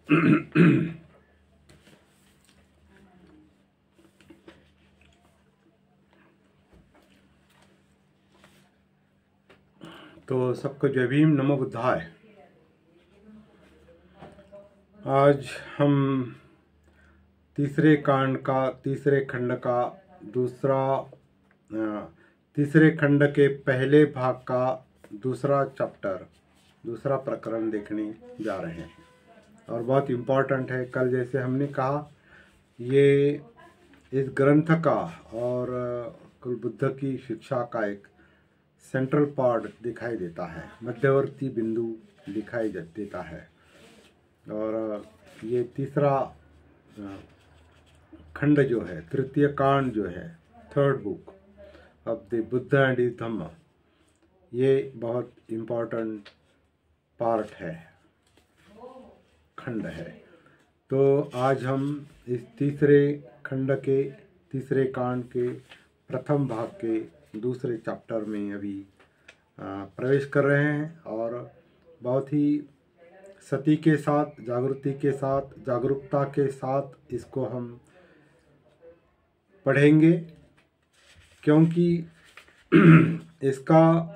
तो सबको जय भीम, नमो बुद्धाय। आज हम तीसरे खंड का तीसरे खंड के पहले भाग का दूसरा प्रकरण देखने जा रहे हैं और बहुत इम्पोर्टेंट है। कल जैसे हमने कहा, ये इस ग्रंथ का और कुल बुद्ध की शिक्षा का एक सेंट्रल पार्ट दिखाई देता है, मध्यवर्ती बिंदु दिखाई देता है। और ये तीसरा खंड जो है, तृतीय कांड जो है, third book of the Buddha and his Dhamma, ये बहुत इम्पोर्टेंट पार्ट है, खंड है। तो आज हम इस तीसरे खंड के तीसरे कांड के प्रथम भाग के दूसरे चैप्टर में अभी प्रवेश कर रहे हैं और बहुत ही सती के साथ, जागृति के साथ, जागरूकता के साथ इसको हम पढ़ेंगे, क्योंकि इसका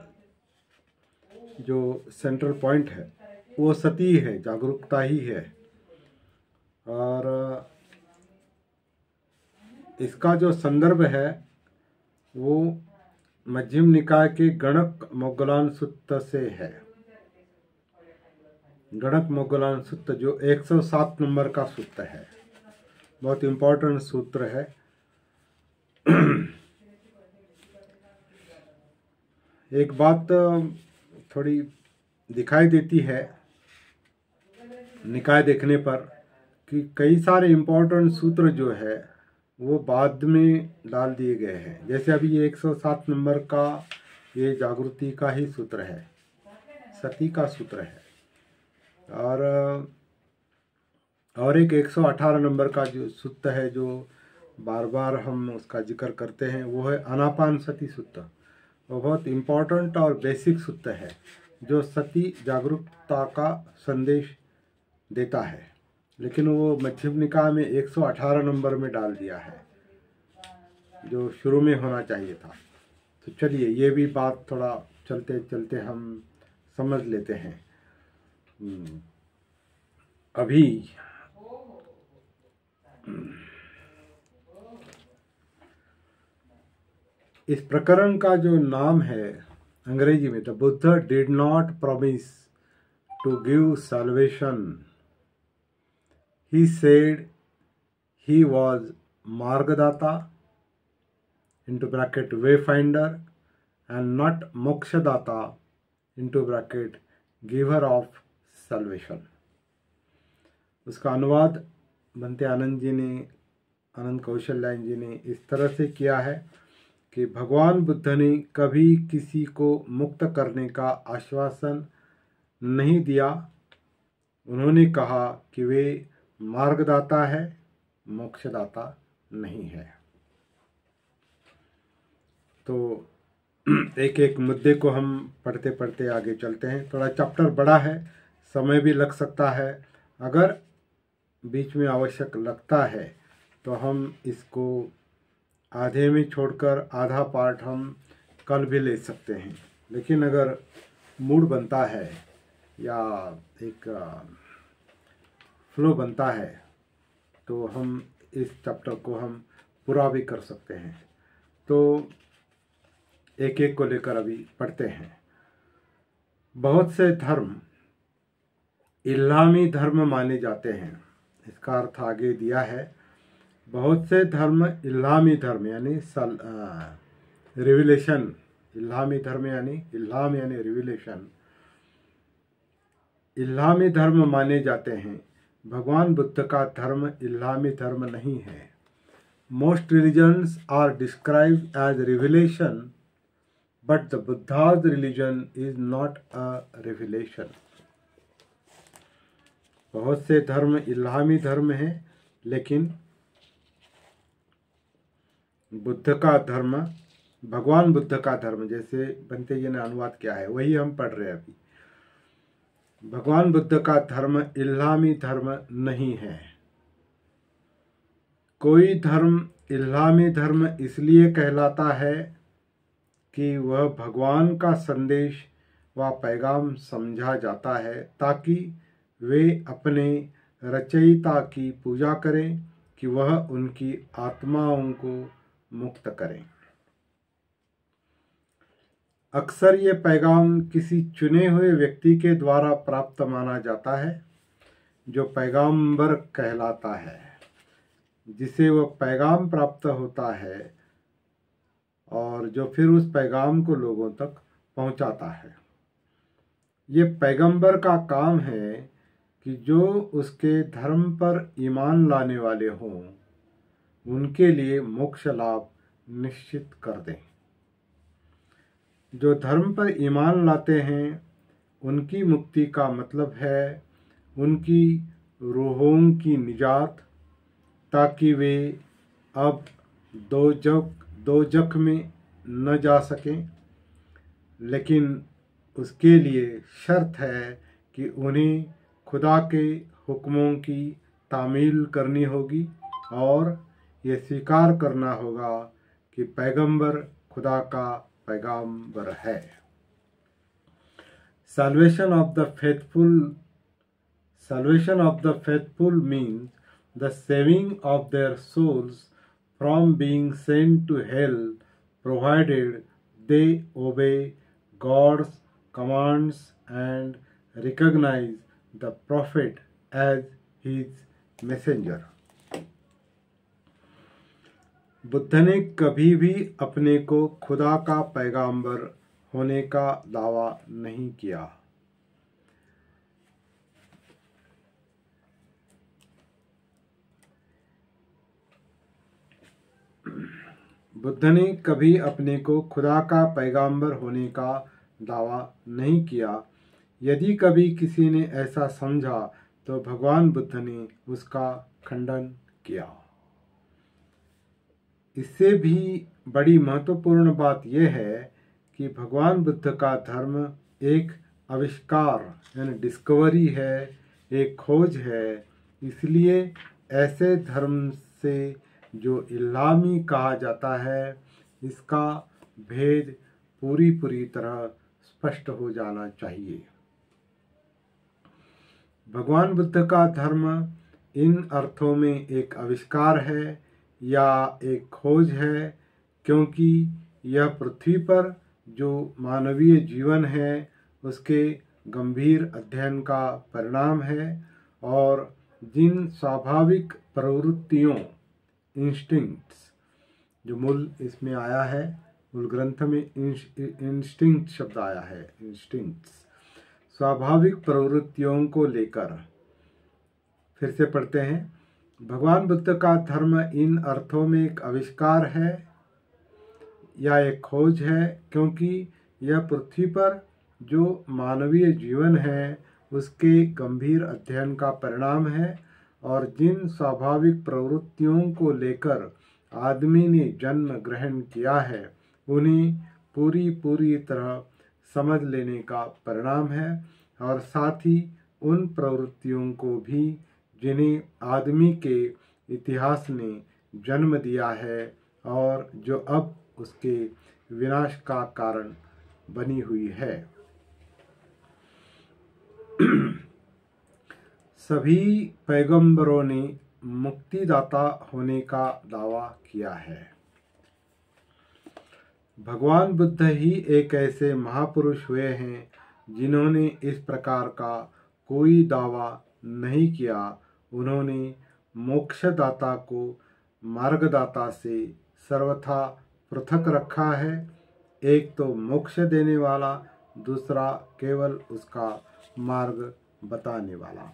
जो सेंट्रल पॉइंट है वो सती है, जागरूकता ही है। और इसका जो संदर्भ है वो मध्यम निकाय के गणक मोगलान सूत्र से है। गणक मोगलान सूत्र जो 107 नंबर का सूत्र है, बहुत इम्पोर्टेंट सूत्र है। एक बात थोड़ी दिखाई देती है निकाय देखने पर कि कई सारे इम्पोर्टेंट सूत्र जो है वो बाद में डाल दिए गए हैं। जैसे अभी ये 107 नंबर का ये जागृति का ही सूत्र है, सती का सूत्र है। और एक 118 नंबर का जो सूत्र है, जो बार बार हम उसका जिक्र करते हैं, वो है आनापान सती सूत्र। वो बहुत इम्पोर्टेंट और बेसिक सूत्र है जो सती जागरूकता का संदेश देता है, लेकिन वो मध्यम निकाय में 118 नंबर में डाल दिया है, जो शुरू में होना चाहिए था। तो चलिए, ये भी बात थोड़ा चलते चलते हम समझ लेते हैं। अभी इस प्रकरण का जो नाम है अंग्रेजी में, the Buddha did not promise to give salvation, he said he was margadatta into bracket wayfinder and not mokshadatta into bracket giver of salvation। उसका अनुवाद बनते आनंद कौशल्यायन जी ने इस तरह से किया है कि भगवान बुद्ध ने कभी किसी को मुक्त करने का आश्वासन नहीं दिया। उन्होंने कहा कि वे मार्गदाता है, मोक्षदाता नहीं है। तो एक एक मुद्दे को हम पढ़ते पढ़ते आगे चलते हैं। थोड़ा चैप्टर बड़ा है, समय भी लग सकता है। अगर बीच में आवश्यक लगता है तो हम इसको आधे में छोड़कर आधा पार्ट हम कल भी ले सकते हैं। लेकिन अगर मूड बनता है या एक फ्लो बनता है तो हम इस चैप्टर को हम पूरा भी कर सकते हैं। तो एक एक को लेकर अभी पढ़ते हैं। बहुत से धर्म इल्हामी धर्म माने जाते हैं। इसका अर्थ आगे दिया है। बहुत से धर्म इल्हामी धर्म यानी रिविलेशन, इल्हामी धर्म यानी इल्हाम यानी रिविलेशन, इल्हामी धर्म माने जाते हैं। भगवान बुद्ध का धर्म इल्हामी धर्म नहीं है। Most religions are described as revelation, but the Buddha's religion is not a revelation. बहुत से धर्म इल्हामी धर्म है, लेकिन बुद्ध का धर्म, भगवान बुद्ध का धर्म, जैसे बनते जी ने अनुवाद किया है वही हम पढ़ रहे हैं अभी। भगवान बुद्ध का धर्म इस्लामी धर्म नहीं है। कोई धर्म इस्लामी धर्म इसलिए कहलाता है कि वह भगवान का संदेश व पैगाम समझा जाता है ताकि वे अपने रचयिता की पूजा करें कि वह उनकी आत्माओं को मुक्त करें। अक्सर ये पैगाम किसी चुने हुए व्यक्ति के द्वारा प्राप्त माना जाता है जो पैगाम्बर कहलाता है, जिसे वह पैगाम प्राप्त होता है और जो फिर उस पैगाम को लोगों तक पहुंचाता है। ये पैगंबर का काम है कि जो उसके धर्म पर ईमान लाने वाले हों उनके लिए मोक्ष लाभ निश्चित कर दें। जो धर्म पर ईमान लाते हैं उनकी मुक्ति का मतलब है उनकी रूहों की निजात, ताकि वे अब दोजख में न जा सकें। लेकिन उसके लिए शर्त है कि उन्हें खुदा के हुक्मों की तामील करनी होगी और ये स्वीकार करना होगा कि पैगंबर खुदा का पैगंबर है। Salvation of the faithful means the saving of their souls from being sent to hell, provided they obey God's commands and recognize the prophet as his messenger. Buddha ने कभी भी अपने को खुदा का पैगंबर होने का दावा नहीं किया। बुद्ध ने कभी अपने को खुदा का पैगंबर होने का दावा नहीं किया। यदि कभी किसी ने ऐसा समझा तो भगवान बुद्ध ने उसका खंडन किया। इससे भी बड़ी महत्वपूर्ण बात यह है कि भगवान बुद्ध का धर्म एक आविष्कार यानी डिस्कवरी है, एक खोज है। इसलिए ऐसे धर्म से जो इस्लामी कहा जाता है इसका भेद पूरी तरह स्पष्ट हो जाना चाहिए। भगवान बुद्ध का धर्म इन अर्थों में एक आविष्कार है या एक खोज है क्योंकि यह पृथ्वी पर जो मानवीय जीवन है उसके गंभीर अध्ययन का परिणाम है और जिन स्वाभाविक प्रवृत्तियों इंस्टिंक्ट्स, जो मूल इसमें आया है, मूल ग्रंथ में इंस्टिंक्ट शब्द आया है, इंस्टिंक्ट्स, स्वाभाविक प्रवृत्तियों को लेकर। फिर से पढ़ते हैं। भगवान बुद्ध का धर्म इन अर्थों में एक आविष्कार है या एक खोज है क्योंकि यह पृथ्वी पर जो मानवीय जीवन है उसके गंभीर अध्ययन का परिणाम है और जिन स्वाभाविक प्रवृत्तियों को लेकर आदमी ने जन्म ग्रहण किया है उन्हें पूरी तरह समझ लेने का परिणाम है और साथ ही उन प्रवृत्तियों को भी जिन्हें आदमी के इतिहास ने जन्म दिया है और जो अब उसके विनाश का कारण बनी हुई है। सभी पैगंबरों ने मुक्तिदाता होने का दावा किया है। भगवान बुद्ध ही एक ऐसे महापुरुष हुए हैं जिन्होंने इस प्रकार का कोई दावा नहीं किया। उन्होंने मोक्षदाता को मार्गदाता से सर्वथा पृथक रखा है। एक तो मोक्ष देने वाला, दूसरा केवल उसका मार्ग बताने वाला।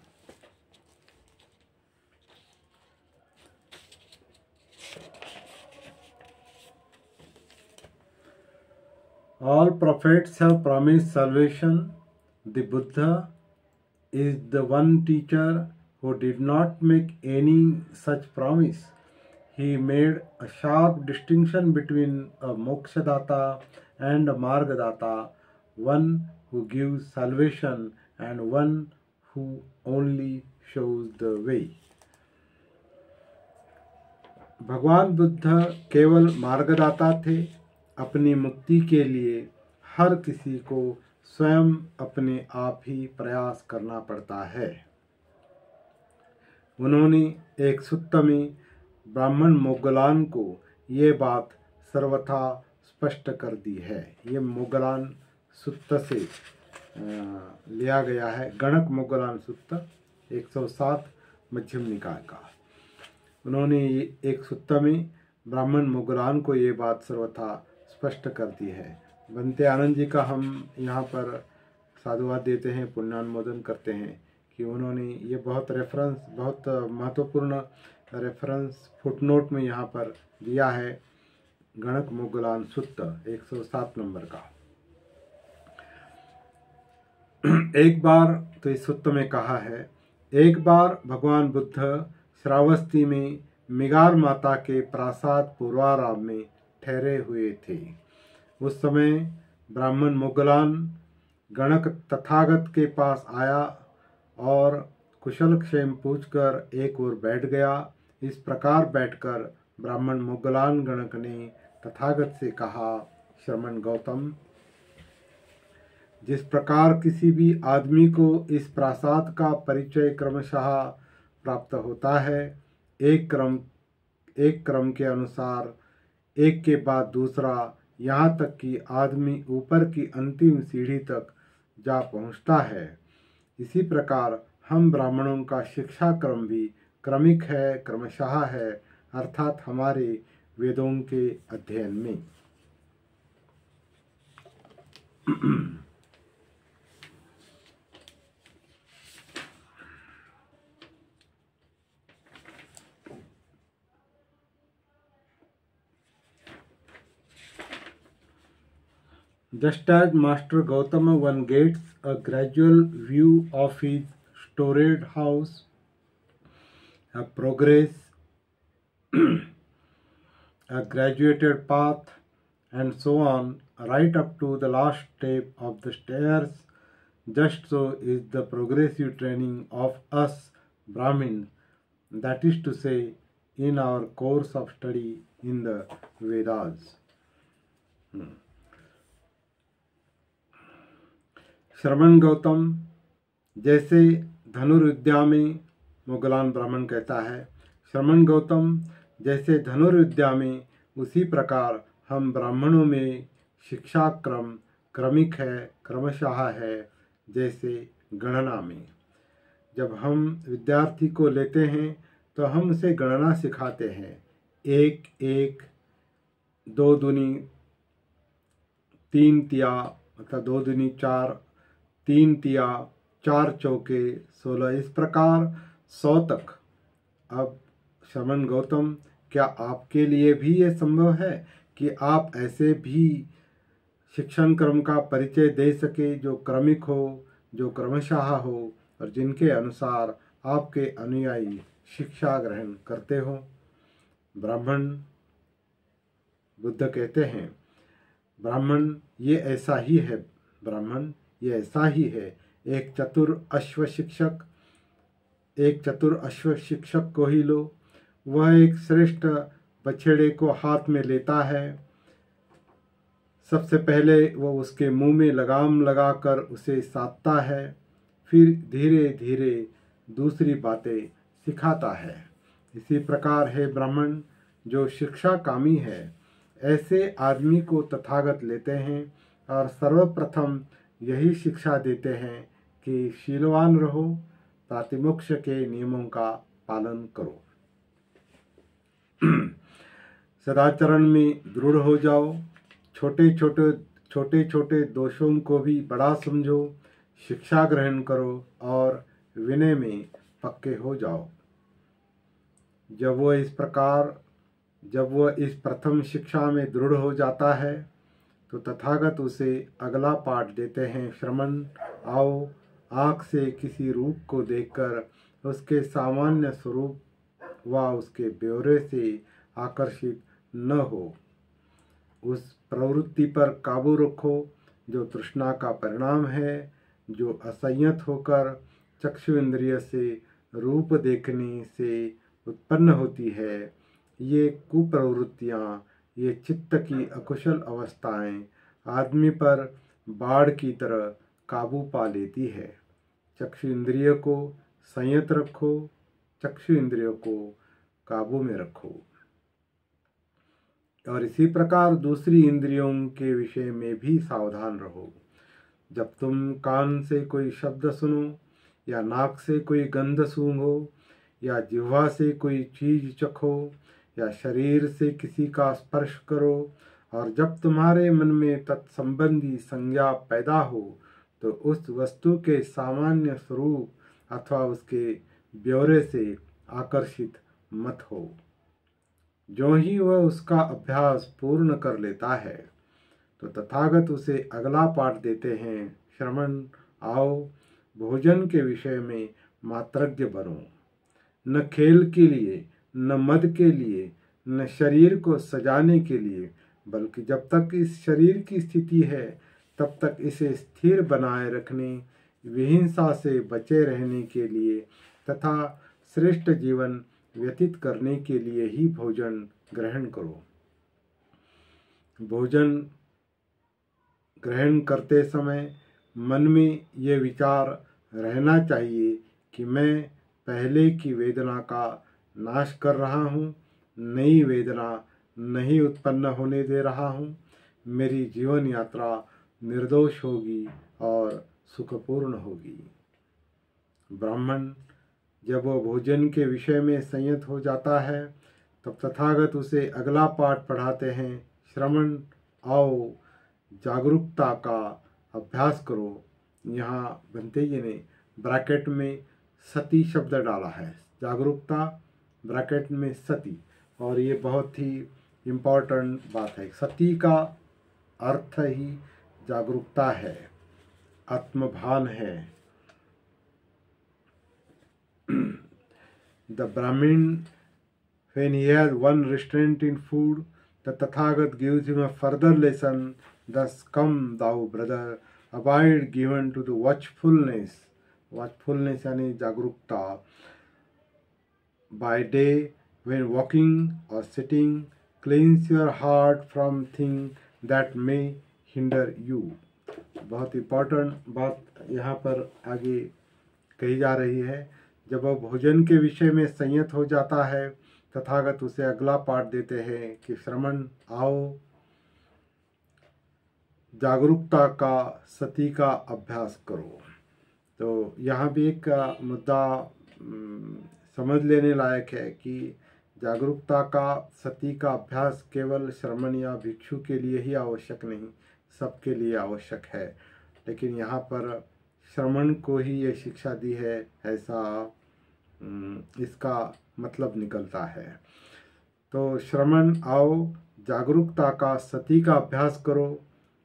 All prophets have promised salvation. The Buddha is the one teacher who did not make any such promise. He made a sharp distinction between a mokshadata and a margadatta, one who gives salvation and one who only shows the way. भगवान बुद्ध केवल मार्गदाता थे। अपनी मुक्ति के लिए हर किसी को स्वयं अपने आप ही प्रयास करना पड़ता है। उन्होंने एक सुत्त में ब्राह्मण मोगलान को ये बात सर्वथा स्पष्ट कर दी है। ये मोगलान सुत्त से लिया गया है। गणक मोगलान सुत्त 107 मध्यम निकाय का। उन्होंने एक सुत्त में ब्राह्मण मोगलान को ये बात सर्वथा स्पष्ट कर दी है। बनते आनंद जी का हम यहाँ पर साधुवाद देते हैं, पुण्यानुमोदन करते हैं कि उन्होंने ये बहुत महत्वपूर्ण रेफरेंस फुटनोट में यहाँ पर दिया है। गणक मोगलान सुत्त 107 नंबर का। एक बार तो इस सुत्त में कहा है, एक बार भगवान बुद्ध श्रावस्ती में मिगार माता के प्रासाद पूर्वाराम में ठहरे हुए थे। उस समय ब्राह्मण मोगलान गणक तथागत के पास आया और कुशल क्षेम पूछकर एक ओर बैठ गया। इस प्रकार बैठकर ब्राह्मण मोगलान गणक ने तथागत से कहा, श्रमण गौतम, जिस प्रकार किसी भी आदमी को इस प्रासाद का परिचय क्रमशः प्राप्त होता है, एक क्रम के अनुसार एक के बाद दूसरा, यहाँ तक कि आदमी ऊपर की अंतिम सीढ़ी तक जा पहुँचता है, इसी प्रकार हम ब्राह्मणों का शिक्षा क्रम भी क्रमिक है, क्रमशः है, अर्थात हमारे वेदों के अध्ययन में। Just as Master Gautama one gets a gradual view of his storied house, a progress, a graduated path, and so on, right up to the last step of the stairs, just so is the progressive training of us Brahmins, that is to say, in our course of study in the Vedas. श्रमण गौतम, जैसे धनुर्विद्या में, मोगलान ब्राह्मण कहता है, श्रमण गौतम, जैसे धनुर्विद्या में, उसी प्रकार हम ब्राह्मणों में शिक्षा क्रम क्रमिक है, क्रमशः है, जैसे गणना में। जब हम विद्यार्थी को लेते हैं तो हम उसे गणना सिखाते हैं। 1 1, 2 दूनी 3 तिया, मतलब 2 दूनी 4, 3 तिया, 4 चौके 16, इस प्रकार 100 तक। अब श्रमण गौतम, क्या आपके लिए भी ये संभव है कि आप ऐसे भी शिक्षण क्रम का परिचय दे सके जो क्रमिक हो, जो क्रमशः हो, और जिनके अनुसार आपके अनुयायी शिक्षा ग्रहण करते हो? ब्राह्मण बुद्ध कहते हैं, ब्राह्मण ये ऐसा ही है, ब्राह्मण ये ऐसा ही है। एक चतुर अश्व शिक्षक को ही लो। वह एक श्रेष्ठ बछड़े को हाथ में लेता है। सबसे पहले वह उसके मुंह में लगाम लगाकर उसे साधता है, फिर धीरे धीरे दूसरी बातें सिखाता है। इसी प्रकार है ब्राह्मण जो शिक्षा कामी है, ऐसे आदमी को तथागत लेते हैं और सर्वप्रथम यही शिक्षा देते हैं कि शीलवान रहो, प्रातिमोक्ष के नियमों का पालन करो, सदाचरण में दृढ़ हो जाओ, छोटे छोटे दोषों को भी बड़ा समझो, शिक्षा ग्रहण करो और विनय में पक्के हो जाओ। जब वह इस प्रथम शिक्षा में दृढ़ हो जाता है तो तथागत उसे अगला पाठ देते हैं। श्रमण, आओ, आँख से किसी रूप को देखकर उसके सामान्य स्वरूप व उसके ब्यौरे से आकर्षित न हो। उस प्रवृत्ति पर काबू रखो जो तृष्णा का परिणाम है, जो असंयत होकर चक्षु इंद्रिय से रूप देखने से उत्पन्न होती है, ये कुप्रवृत्तियाँ, ये चित्त की अकुशल अवस्थाएं आदमी पर बाढ़ की तरह काबू पा लेती है। चक्षु इंद्रिय को संयत रखो, चक्षु इंद्रियों को काबू में रखो। और इसी प्रकार दूसरी इंद्रियों के विषय में भी सावधान रहो। जब तुम कान से कोई शब्द सुनो, या नाक से कोई गंध सूंघो, या जिह्वा से कोई चीज चखो, या शरीर से किसी का स्पर्श करो, और जब तुम्हारे मन में तत्संबंधी संज्ञा पैदा हो, तो उस वस्तु के सामान्य स्वरूप अथवा उसके ब्यौरे से आकर्षित मत हो। जो ही वह उसका अभ्यास पूर्ण कर लेता है, तो तथागत उसे अगला पाठ देते हैं, श्रमण आओ, भोजन के विषय में मात्रज्ञ बनो। न खेल के लिए, न मद के लिए, न शरीर को सजाने के लिए, बल्कि जब तक इस शरीर की स्थिति है तब तक इसे स्थिर बनाए रखने, विहिंसा से बचे रहने के लिए तथा श्रेष्ठ जीवन व्यतीत करने के लिए ही भोजन ग्रहण करो। भोजन ग्रहण करते समय मन में ये विचार रहना चाहिए कि मैं पहले की वेदना का नाश कर रहा हूँ, नई वेदना नहीं उत्पन्न होने दे रहा हूँ। मेरी जीवन यात्रा निर्दोष होगी और सुखपूर्ण होगी। ब्राह्मण जब वह भोजन के विषय में संयत हो जाता है, तब तथागत उसे अगला पाठ पढ़ाते हैं, श्रमण आओ, जागरूकता का अभ्यास करो। यहाँ बनते जी ने ब्रैकेट में सती शब्द डाला है, जागरूकता ब्रैकेट में सती, और ये बहुत ही इम्पोर्टेंट बात है। सती का अर्थ ही जागरूकता है, आत्मभान है। The Brahmin, when he has one restraint in food, the Tathagat gives him a further lesson. Thus come thou, brother, abide given to the watchfulness. Watchfulness यानी जागरूकता. By day, when walking or sitting, cleanse your heart from things that may hinder you. बहुत important बात यहाँ पर आगे कही जा रही है। जब वह भोजन के विषय में संयत हो जाता है, तथागत उसे अगला पाठ देते हैं कि श्रमण आओ, जागरूकता का, सती का अभ्यास करो। तो यहाँ भी एक मुद्दा समझ लेने लायक है कि जागरूकता का, सती का अभ्यास केवल श्रमण या भिक्षु के लिए ही आवश्यक नहीं, सबके लिए आवश्यक है। लेकिन यहाँ पर श्रमण को ही ये शिक्षा दी है, ऐसा इसका मतलब निकलता है। तो श्रमण आओ, जागरूकता का, सती का अभ्यास करो।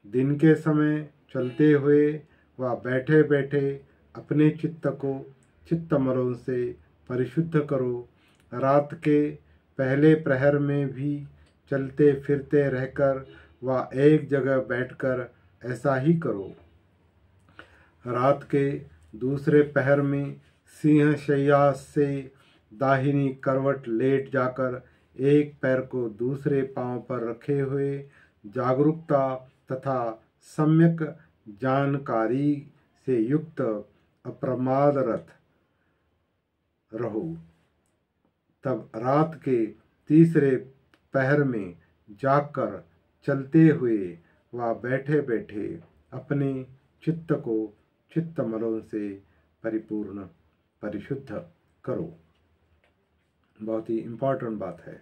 दिन के समय चलते हुए व बैठे बैठे अपने चित्त को चित्तमलों से परिशुद्ध करो। रात के पहले प्रहर में भी चलते फिरते रहकर व एक जगह बैठकर ऐसा ही करो। रात के दूसरे पहर में सिंह शैया से दाहिनी करवट लेट जाकर एक पैर को दूसरे पांव पर रखे हुए जागरूकता तथा सम्यक जानकारी से युक्त अप्रमादरत रहो। तब रात के तीसरे पहर में जाकर चलते हुए व बैठे बैठे अपने चित्त को चित्तमलों से परिपूर्ण परिशुद्ध करो। बहुत ही इम्पोर्टेंट बात है।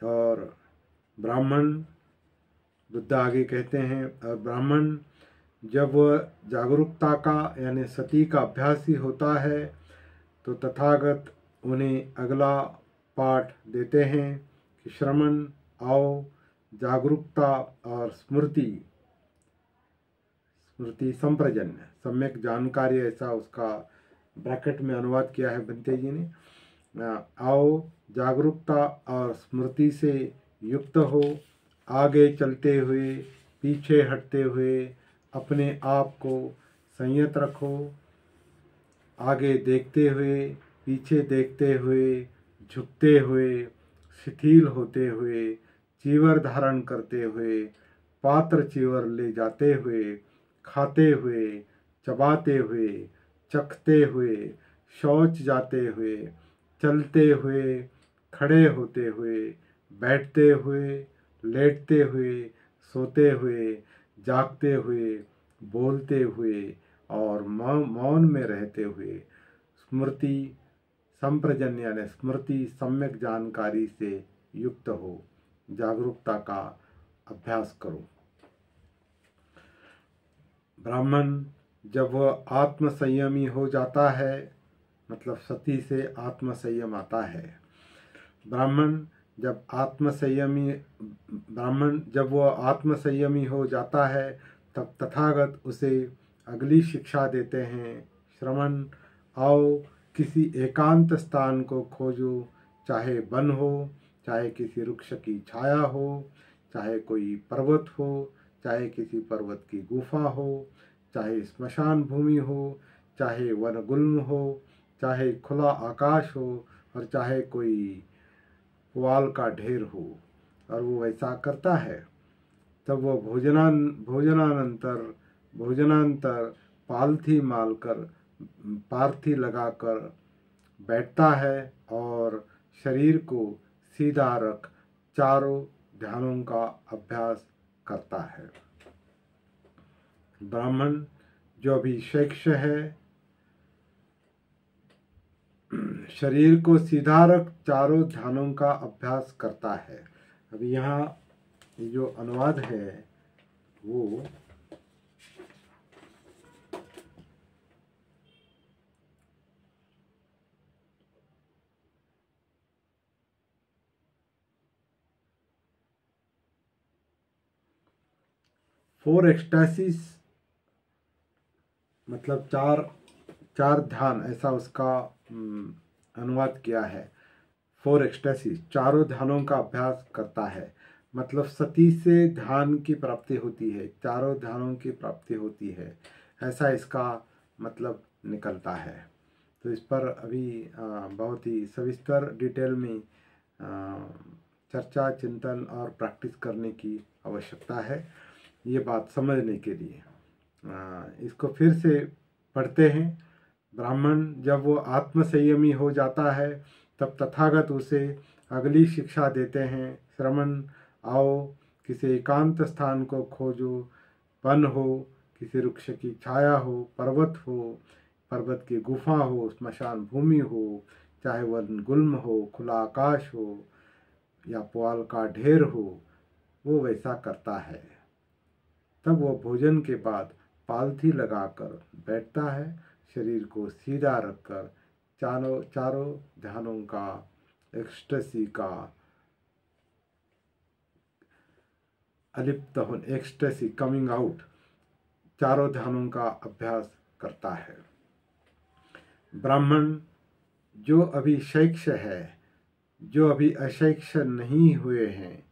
और ब्राह्मण, बुद्ध आगे कहते हैं, और ब्राह्मण जब जागरूकता का यानी सती का अभ्यास ही होता है, तो तथागत उन्हें अगला पाठ देते हैं कि श्रमण आओ, जागरूकता और स्मृति संप्रजन्य, सम्यक जानकारी, ऐसा उसका ब्रैकेट में अनुवाद किया है बंते जी ने। आओ, जागरूकता और स्मृति से युक्त हो, आगे चलते हुए, पीछे हटते हुए अपने आप को संयत रखो, आगे देखते हुए, पीछे देखते हुए, झुकते हुए, शिथिल होते हुए, चीवर धारण करते हुए, पात्र चीवर ले जाते हुए, खाते हुए, चबाते हुए, चखते हुए, शौच जाते हुए, चलते हुए, खड़े होते हुए, बैठते हुए, लेटते हुए, सोते हुए, जागते हुए, बोलते हुए और मौन में रहते हुए स्मृति संप्रजन यानी स्मृति सम्यक जानकारी से युक्त हो जागरूकता का अभ्यास करो। ब्राह्मण जब वह आत्मसंयमी हो जाता है, मतलब सती से आत्मसंयम आता है। ब्राह्मण जब वह आत्मसंयमी हो जाता है, तब तथागत उसे अगली शिक्षा देते हैं, श्रवण, आओ किसी एकांत स्थान को खोजो, चाहे वन हो, चाहे किसी वृक्ष की छाया हो, चाहे कोई पर्वत हो, चाहे किसी पर्वत की गुफा हो, चाहे स्मशान भूमि हो, चाहे वनगुल्म हो, चाहे खुला आकाश हो और चाहे कोई पुआल का ढेर हो, और वो वैसा करता है। तब वो भोजनांतर पालथी लगाकर बैठता है और शरीर को सीधा रख चारों ध्यानों का अभ्यास करता है। ब्राह्मण जो अभी शेष है, शरीर को सीधा रख चारों ध्यानों का अभ्यास करता है। अभी यहाँ जो अनुवाद है वो फोर एक्सटेसिस मतलब चार ध्यान, ऐसा उसका अनुवाद किया है। फोर एक्सटेसिस चारों ध्यानों का अभ्यास करता है, मतलब सती से ध्यान की प्राप्ति होती है, चारों ध्यानों की प्राप्ति होती है, ऐसा इसका मतलब निकलता है। तो इस पर अभी बहुत ही सविस्तर डिटेल में चर्चा, चिंतन और प्रैक्टिस करने की आवश्यकता है, ये बात समझने के लिए। इसको फिर से पढ़ते हैं। ब्राह्मण जब वो आत्मसंयमी हो जाता है, तब तथागत उसे अगली शिक्षा देते हैं, श्रवण, आओ किसी एकांत स्थान को खोजो, वन हो, किसी वृक्ष की छाया हो, पर्वत हो, पर्वत की गुफा हो, स्मशान भूमि हो, चाहे वन गुल्म हो, खुला आकाश हो या पुआल का ढेर हो, वो वैसा करता है। तब वो भोजन के बाद पालथी लगाकर बैठता है, शरीर को सीधा रखकर चारों ध्यानों का एक्सटेसी का अलिप्त हो, एक्सटेसी कमिंग आउट, चारों ध्यानों का अभ्यास करता है। ब्राह्मण जो अभी शैक्ष है, जो अभी अशैक्ष नहीं हुए हैं,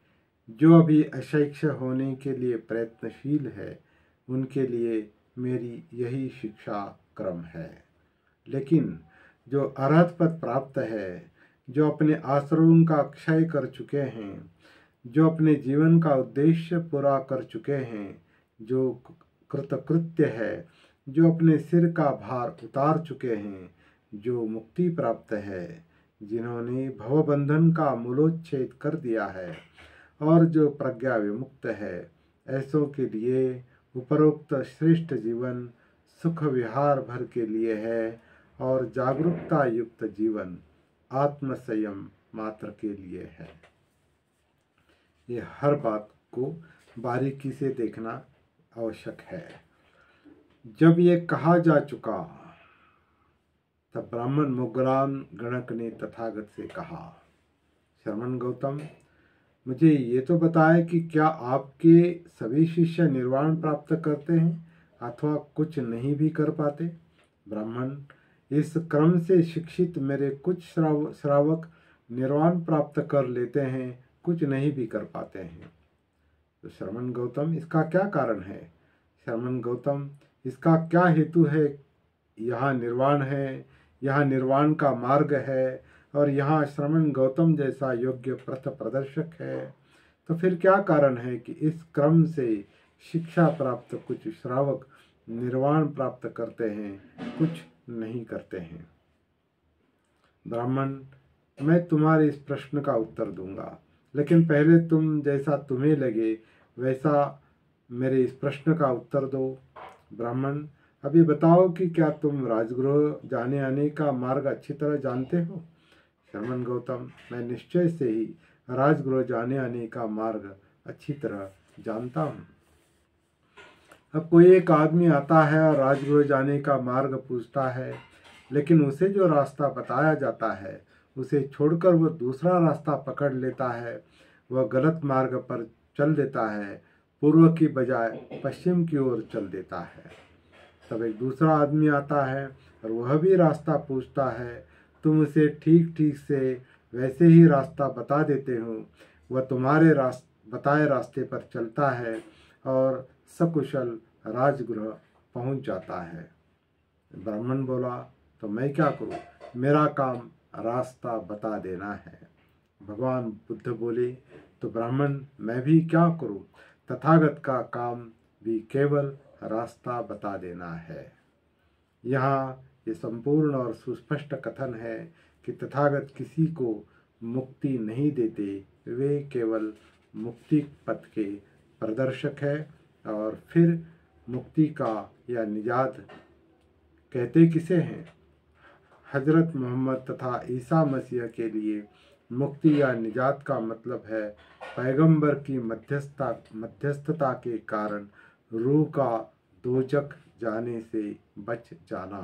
जो अभी अशैक्ष होने के लिए प्रयत्नशील है, उनके लिए मेरी यही शिक्षा क्रम है। लेकिन जो अरहत पद प्राप्त है, जो अपने आश्रयों का क्षय कर चुके हैं, जो अपने जीवन का उद्देश्य पूरा कर चुके हैं, जो कृतकृत्य है, जो अपने सिर का भार उतार चुके हैं, जो मुक्ति प्राप्त है, जिन्होंने भवबंधन का मूलोच्छेद कर दिया है और जो प्रज्ञा विमुक्त है, ऐसों के लिए उपरोक्त श्रेष्ठ जीवन सुख विहार भर के लिए है और जागरूकता युक्त जीवन आत्मसंयम मात्र के लिए है। ये हर बात को बारीकी से देखना आवश्यक है। जब ये कहा जा चुका, तब ब्राह्मण मुगलान गणक ने तथागत से कहा, श्रवण गौतम, मुझे ये तो बताएं कि क्या आपके सभी शिष्य निर्वाण प्राप्त करते हैं अथवा कुछ नहीं भी कर पाते? ब्राह्मण, इस क्रम से शिक्षित मेरे कुछ श्रावक निर्वाण प्राप्त कर लेते हैं, कुछ नहीं भी कर पाते हैं। तो श्रवण गौतम, इसका क्या कारण है? श्रवण गौतम, इसका क्या हेतु है? यहाँ निर्वाण है, यहाँ निर्वाण का मार्ग है, और यहाँ श्रमण गौतम जैसा योग्य पथ प्रदर्शक है। तो फिर क्या कारण है कि इस क्रम से शिक्षा प्राप्त कुछ श्रावक निर्वाण प्राप्त करते हैं, कुछ नहीं करते हैं? ब्राह्मण, मैं तुम्हारे इस प्रश्न का उत्तर दूंगा, लेकिन पहले तुम जैसा तुम्हें लगे वैसा मेरे इस प्रश्न का उत्तर दो। ब्राह्मण, अभी बताओ कि क्या तुम राजगृह जाने आने का मार्ग अच्छी तरह जानते हो? श्रमण गौतम, मैं निश्चय से ही राजगृह जाने आने का मार्ग अच्छी तरह जानता हूँ। अब कोई एक आदमी आता है और राजगृह जाने का मार्ग पूछता है, लेकिन उसे जो रास्ता बताया जाता है उसे छोड़कर वह दूसरा रास्ता पकड़ लेता है। वह गलत मार्ग पर चल देता है, पूर्व की बजाय पश्चिम की ओर चल देता है। तब एक दूसरा आदमी आता है और वह भी रास्ता पूछता है। तुम उसे ठीक ठीक से वैसे ही रास्ता बता देते हो। वह तुम्हारे बताए रास्ते पर चलता है और सकुशल राजगृह पहुंच जाता है। ब्राह्मण बोला, तो मैं क्या करूं? मेरा काम रास्ता बता देना है। भगवान बुद्ध बोले, तो ब्राह्मण, मैं भी क्या करूं? तथागत का काम भी केवल रास्ता बता देना है। यहाँ ये संपूर्ण और सुस्पष्ट कथन है कि तथागत किसी को मुक्ति नहीं देते, वे केवल मुक्ति पथ के प्रदर्शक है। और फिर मुक्ति का या निजात कहते किसे हैं? हजरत मोहम्मद तथा ईसा मसीह के लिए मुक्ति या निजात का मतलब है पैगंबर की मध्यस्थता के कारण रूह का दोजख जाने से बच जाना।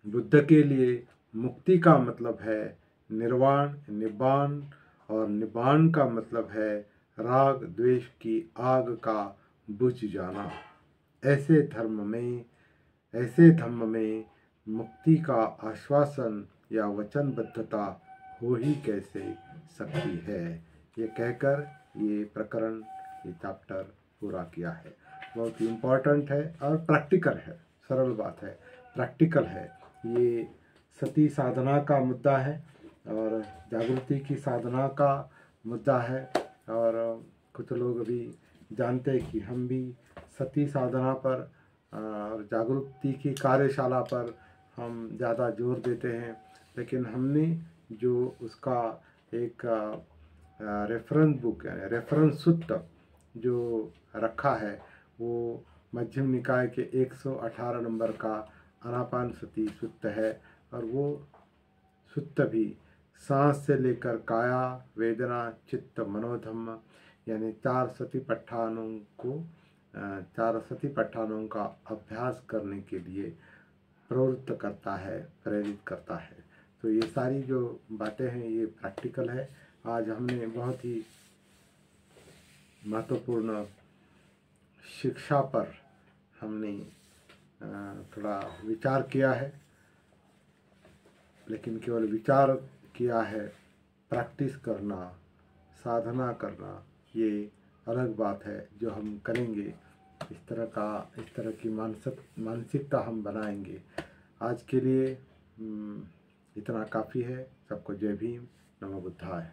बुद्ध के लिए मुक्ति का मतलब है निर्वाण, निब्बान, और निब्बान का मतलब है राग द्वेष की आग का बुझ जाना। ऐसे धर्म में मुक्ति का आश्वासन या वचनबद्धता हो ही कैसे सकती है? ये कहकर ये प्रकरण, ये चैप्टर पूरा किया है। बहुत इम्पोर्टेंट है और प्रैक्टिकल है, सरल बात है, प्रैक्टिकल है। ये सती साधना का मुद्दा है और जागृति की साधना का मुद्दा है। और कुछ लोग अभी जानते हैं कि हम भी सती साधना पर और जागृति की कार्यशाला पर हम ज़्यादा जोर देते हैं, लेकिन हमने जो उसका एक रेफरेंस बुक यानी रेफरेंस सूत्र जो रखा है वो मध्यम निकाय के 118 नंबर का आनापानसति सूत्र है। और वो सूत्र भी सांस से लेकर काया, वेदना, चित्त, मनोधम्म यानी 4 सती पट्टानों का अभ्यास करने के लिए प्रवृत्त करता है, प्रेरित करता है। तो ये सारी जो बातें हैं ये प्रैक्टिकल है। आज हमने बहुत ही महत्वपूर्ण शिक्षा पर हमने थोड़ा विचार किया है, लेकिन केवल विचार किया है, प्रैक्टिस करना, साधना करना ये अलग बात है। जो हम करेंगे इस तरह की मानसिकता हम बनाएंगे। आज के लिए इतना काफ़ी है। सबको जय भीम, नमो बुद्धाय।